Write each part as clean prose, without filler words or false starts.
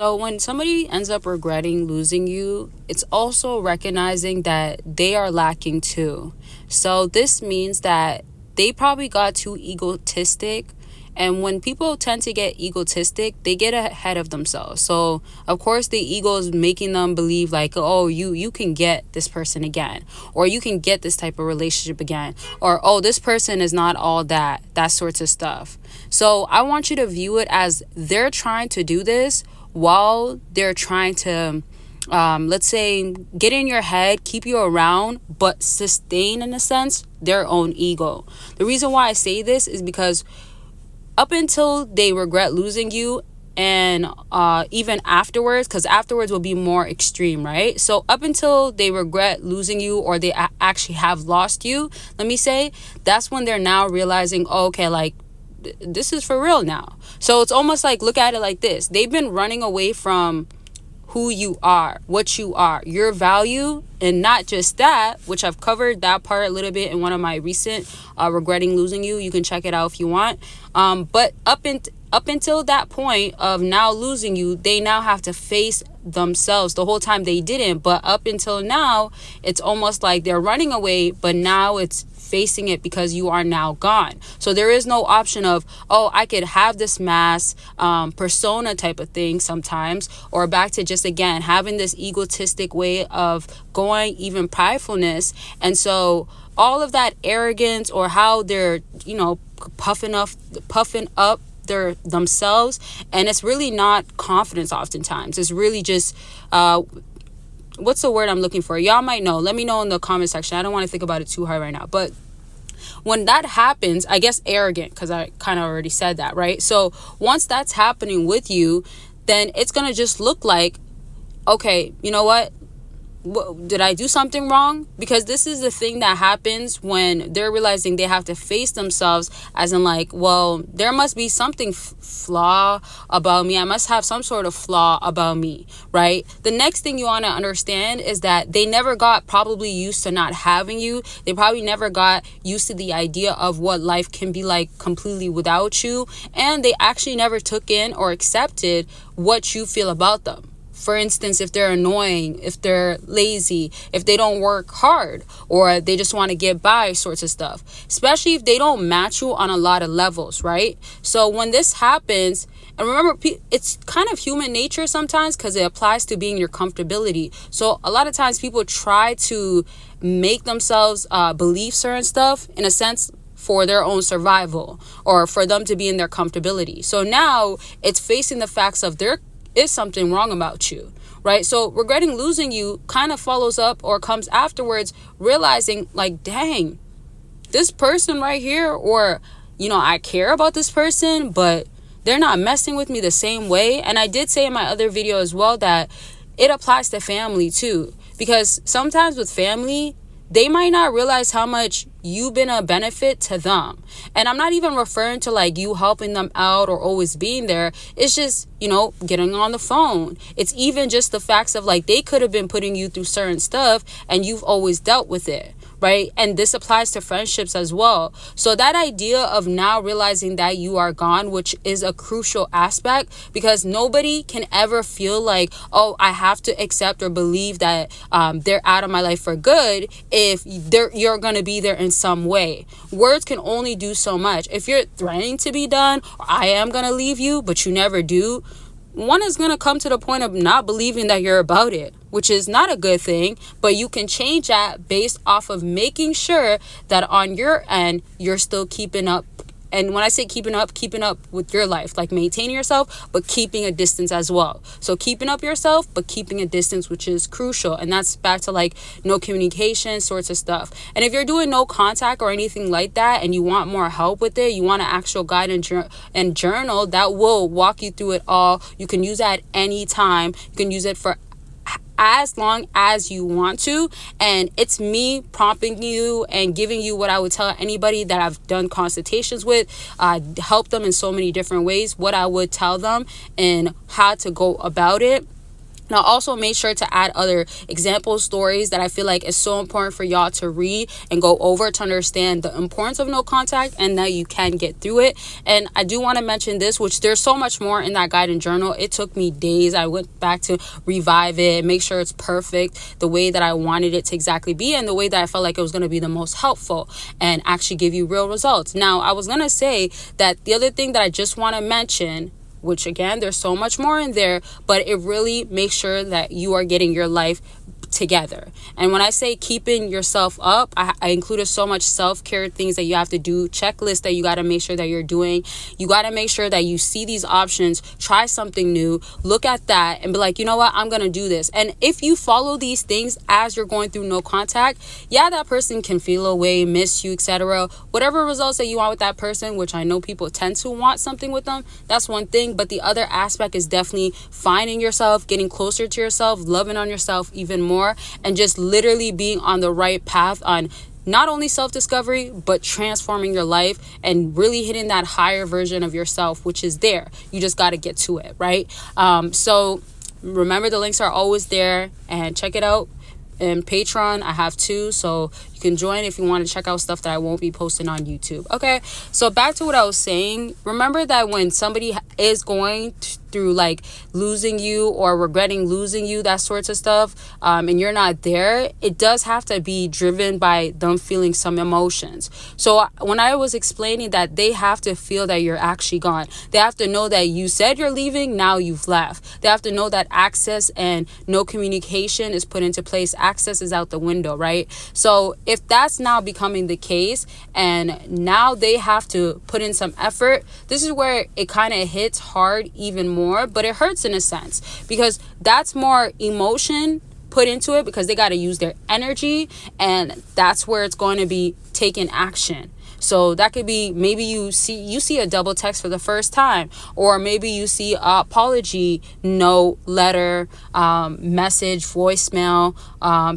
So when somebody ends up regretting losing you, it's also recognizing that they are lacking too. So this means that they probably got too egotistic. And when people tend to get egotistic, they get ahead of themselves. So of course the ego is making them believe like, oh, you can get this person again, or you can get this type of relationship again, or oh, this person is not all that sorts of stuff. So I want you to view it as they're trying to do this while they're trying to let's say get in your head, keep you around, but sustain in a sense their own ego. The reason why I say this is because up until they regret losing you, and even afterwards, because afterwards will be more extreme, right? So up until they regret losing you, or they actually have lost you, let me say, that's when they're now realizing, oh, okay, like this is for real now. So it's almost like, look at it like this: they've been running away from who you are, what you are, your value. And not just that, which I've covered that part a little bit in one of my recent regretting losing you. You can check it out if you want. But up until that point of now losing you, they now have to face themselves. The whole time they didn't, but up until now, it's almost like they're running away, but now it's facing it because you are now gone. So there is no option of, oh, I could have this mass persona type of thing sometimes, or back to just, again, having this egotistic way of going, even pridefulness. And so all of that arrogance, or how they're, puffing up their themselves, and it's really not confidence oftentimes. It's really just what's the word I'm looking for? Y'all might know. Let me know in the comment section. I don't want to think about it too hard right now. But when that happens, I guess arrogant, because I kind of already said that, right? So once that's happening with you, then it's going to just look like, okay, you know what? Did I do something wrong? Because this is the thing that happens when they're realizing they have to face themselves, as in like, well, there must be something flaw about me. I must have some sort of flaw about me, right? The next thing you want to understand is that they never got probably used to not having you. They probably never got used to the idea of what life can be like completely without you. And they actually never took in or accepted what you feel about them. For instance, if they're annoying, if they're lazy, if they don't work hard, or they just want to get by, sorts of stuff, especially if they don't match you on a lot of levels, right? So when this happens, and remember, it's kind of human nature sometimes, because it applies to being your comfortability. So a lot of times people try to make themselves believe certain stuff, in a sense, for their own survival, or for them to be in their comfortability. So now it's facing the facts of there is something wrong about you, right? So regretting losing you kind of follows up, or comes afterwards, realizing like, dang, this person right here, or, I care about this person, but they're not messing with me the same way. And I did say in my other video as well that it applies to family too, because sometimes with family, they might not realize how much you've been a benefit to them. And I'm not even referring to like you helping them out or always being there. It's just, getting on the phone. It's even just the facts of like, they could have been putting you through certain stuff and you've always dealt with it, right? And this applies to friendships as well. So that idea of now realizing that you are gone, which is a crucial aspect, because nobody can ever feel like, oh, I have to accept or believe that they're out of my life for good if you're going to be there in some way. Words can only do so much. If you're threatening to be done, or I am going to leave you, but you never do, one is going to come to the point of not believing that you're about it, which is not a good thing. But you can change that based off of making sure that on your end, you're still keeping up. And when I say keeping up with your life, like maintaining yourself, but keeping a distance as well. So keeping up yourself, but keeping a distance, which is crucial. And that's back to like no communication, sorts of stuff. And if you're doing no contact or anything like that, and you want more help with it, you want an actual guide and journal that will walk you through it all. You can use that at any time. You can use it for as long as you want to. And it's me prompting you and giving you what I would tell anybody that I've done consultations with, help them in so many different ways, what I would tell them and how to go about it. Now, also make sure to add other example stories that I feel like is so important for y'all to read and go over to understand the importance of no contact and that you can get through it. And I do want to mention this, which there's so much more in that guide and journal. It took me days. I went back to revive it, make sure it's perfect the way that I wanted it to exactly be and the way that I felt like it was going to be the most helpful and actually give you real results. Now, I was going to say that the other thing that I just want to mention, which again, there's so much more in there, but it really makes sure that you are getting your life together. And when I say keeping yourself up, I included so much self-care things that you have to do, checklists that you got to make sure that you're doing. You got to make sure that you see these options, try something new, look at that and be like, you know what, I'm going to do this. And if you follow these things as you're going through no contact, yeah, that person can feel away, miss you, etc. Whatever results that you want with that person, which I know people tend to want something with them, that's one thing. But the other aspect is definitely finding yourself, getting closer to yourself, loving on yourself even more, and just literally being on the right path on not only self-discovery, but transforming your life and really hitting that higher version of yourself, which is there. You just got to get to it, right? So remember, the links are always there, and check it out. And Patreon, I have 2, so you can join if you want to check out stuff that I won't be posting on YouTube. Okay, so back to what I was saying. Remember that when somebody is going through like losing you or regretting losing you, that sorts of stuff, and you're not there, it does have to be driven by them feeling some emotions. So when I was explaining that, they have to feel that you're actually gone. They have to know that you said you're leaving, now you've left. They have to know that access and no communication is put into place. Access is out the window, right? So if that's now becoming the case and now they have to put in some effort, this is where it kind of hits hard even more, but it hurts in a sense because that's more emotion put into it because they got to use their energy, and that's where it's going to be taking action. So that could be, maybe you see a double text for the first time, or maybe you see a apology note, letter, message, voicemail,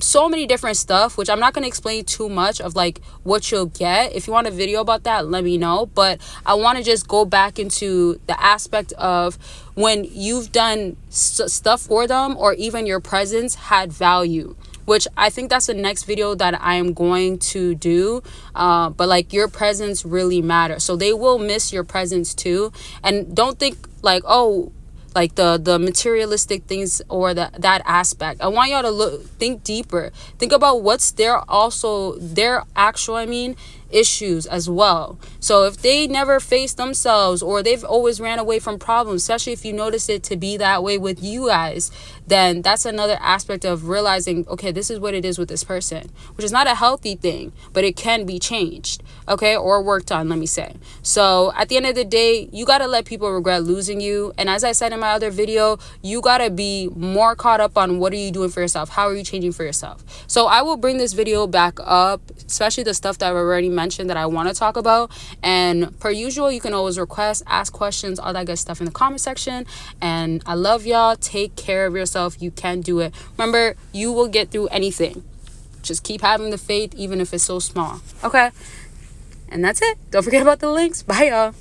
so many different stuff, which I'm not going to explain too much of like what you'll get. If you want a video about that, let me know. But I want to just go back into the aspect of when you've done stuff for them, or even your presence had value, which I think that's the next video that I am going to do. But like, your presence really matters. So they will miss your presence too. And don't think like, oh, like the materialistic things or that aspect. I want y'all to think deeper. Think about what's their actual, issues as well. So if they never face themselves, or they've always ran away from problems, especially if you notice it to be that way with you guys, then that's another aspect of realizing, okay, this is what it is with this person, which is not a healthy thing, but it can be changed, okay, or worked on, let me say. So at the end of the day, you got to let people regret losing you. And as I said in my other video, you got to be more caught up on what are you doing for yourself? How are you changing for yourself? So I will bring this video back up, especially the stuff that I've already mentioned that I want to talk about. And per usual, you can always request, ask questions, all that good stuff in the comment section. And I love y'all. Take care of yourself. You can do it. Remember, you will get through anything. Just keep having the faith, even if it's so small. Okay? And that's it. Don't forget about the links. Bye, y'all.